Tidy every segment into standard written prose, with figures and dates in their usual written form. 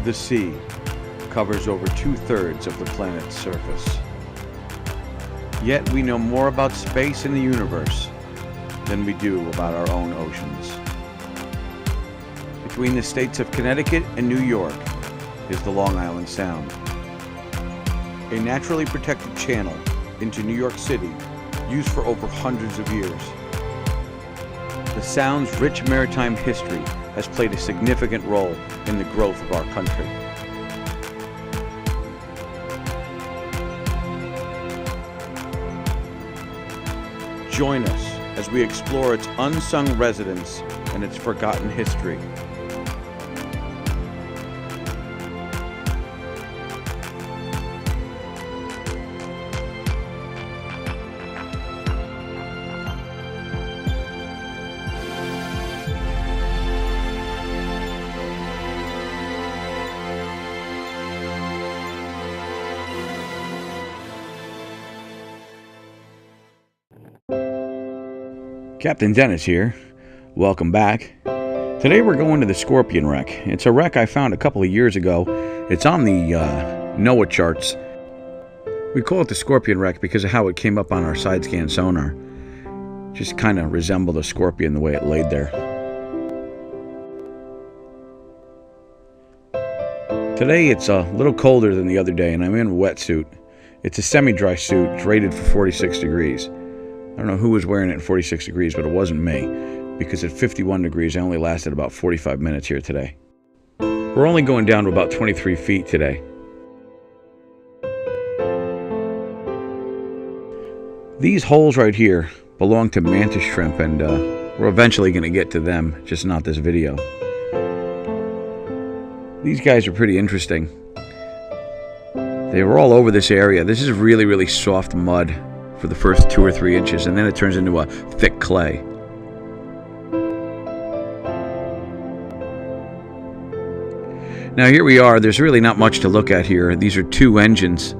The sea covers over 2/3 of the planet's surface. Yet we know more about space and the universe than we do about our own oceans. Between the states of Connecticut and New York is the Long Island Sound, a naturally protected channel into New York City used for over hundreds of years. The Sound's rich maritime history has played a significant role in the growth of our country. Join us as we explore its unsung residents and its forgotten history. Captain Dennis here. Welcome back. Today we're going to the Scorpion wreck. It's a wreck I found a couple of years ago. It's on the NOAA charts. We call it the Scorpion wreck because of how it came up on our side scan sonar. Just kind of resembled a scorpion the way it laid there. Today it's a little colder than the other day and I'm in a wetsuit. It's a semi-dry suit. It's rated for 46 degrees. I don't know who was wearing it at 46 degrees, but it wasn't me, because at 51 degrees I only lasted about 45 minutes here today. We're only going down to about 23 feet today. These holes right here belong to mantis shrimp, and we're eventually going to get to them, just not this video. These guys are pretty interesting. They were all over this area. This is really, really soft mud for the first 2 or 3 inches, and then it turns into a thick clay. Now here we are. There's really not much to look at here. These are 2 engines.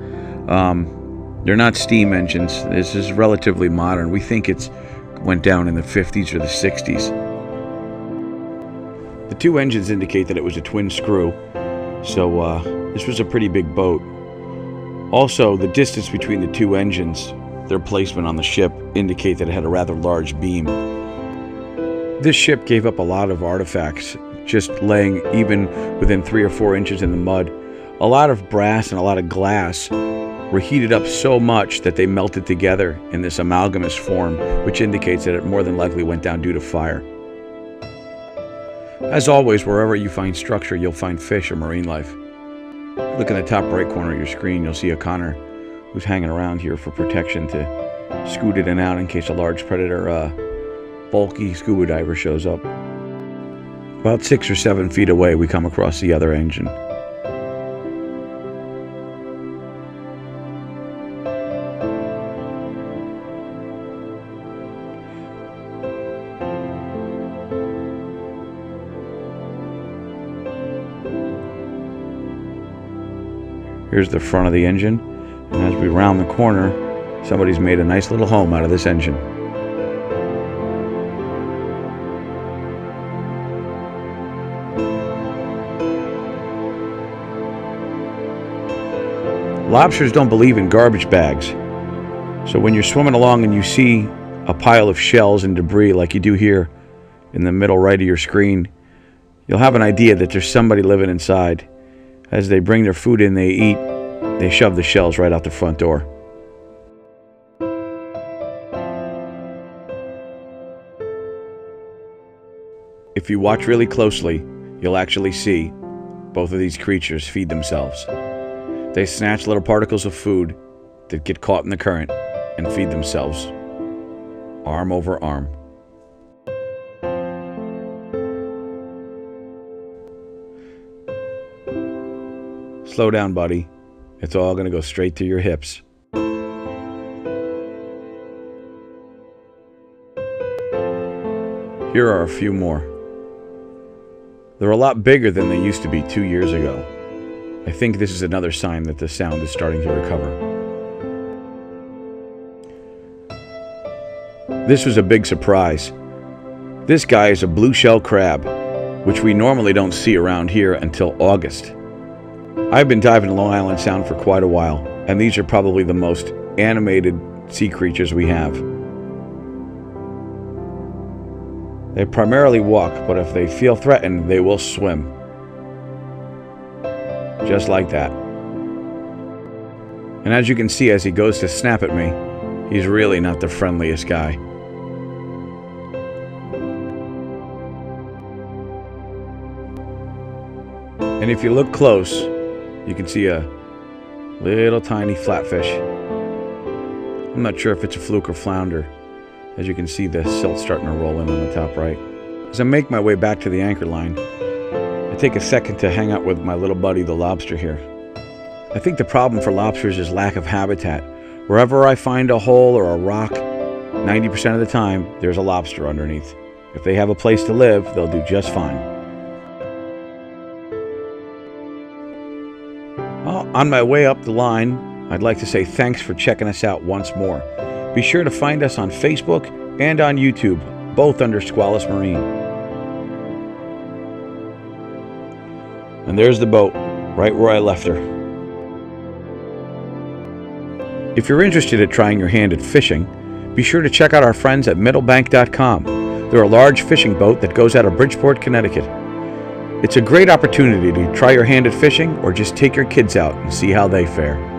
They're not steam engines. This is relatively modern. We think it's went down in the 50s or the 60s. The 2 engines indicate that it was a twin screw, so this was a pretty big boat. Also, the distance between the 2 engines, their placement on the ship, indicate that it had a rather large beam. This ship gave up a lot of artifacts, just laying even within 3 or 4 inches in the mud. A lot of brass and a lot of glass were heated up so much that they melted together in this amalgamous form, which indicates that it more than likely went down due to fire. As always, wherever you find structure, you'll find fish or marine life. Look in the top right corner of your screen, you'll see a Connor who's hanging around here for protection to scoot in and out in case a large predator, bulky scuba diver shows up. About 6 or 7 feet away, we come across the other engine. Here's the front of the engine. And as we round the corner, somebody's made a nice little home out of this engine. Lobsters don't believe in garbage bags. So when you're swimming along and you see a pile of shells and debris like you do here in the middle right of your screen, you'll have an idea that there's somebody living inside. As they bring their food in, they eat. They shove the shells right out the front door. If you watch really closely, you'll actually see both of these creatures feed themselves. They snatch little particles of food that get caught in the current and feed themselves, arm over arm. Slow down, buddy. It's all going to go straight to your hips. Here are a few more. They're a lot bigger than they used to be 2 years ago. I think this is another sign that the sound is starting to recover. This was a big surprise. This guy is a blue shell crab, which we normally don't see around here until August. I've been diving Long Island Sound for quite a while, and these are probably the most animated sea creatures we have. They primarily walk, but if they feel threatened, they will swim. Just like that. And as you can see, as he goes to snap at me, he's really not the friendliest guy. And if you look close, you can see a little tiny flatfish. I'm not sure if it's a fluke or flounder. As you can see, the silt's starting to roll in on the top right. As I make my way back to the anchor line, I take a second to hang out with my little buddy, the lobster here. I think the problem for lobsters is lack of habitat. Wherever I find a hole or a rock, 90% of the time, there's a lobster underneath. If they have a place to live, they'll do just fine. Well, on my way up the line, I'd like to say thanks for checking us out once more. Be sure to find us on Facebook and on YouTube, both under Squalus Marine. And there's the boat, right where I left her. If you're interested in trying your hand at fishing, be sure to check out our friends at middlebank.com. They're a large fishing boat that goes out of Bridgeport, Connecticut. It's a great opportunity to try your hand at fishing or just take your kids out and see how they fare.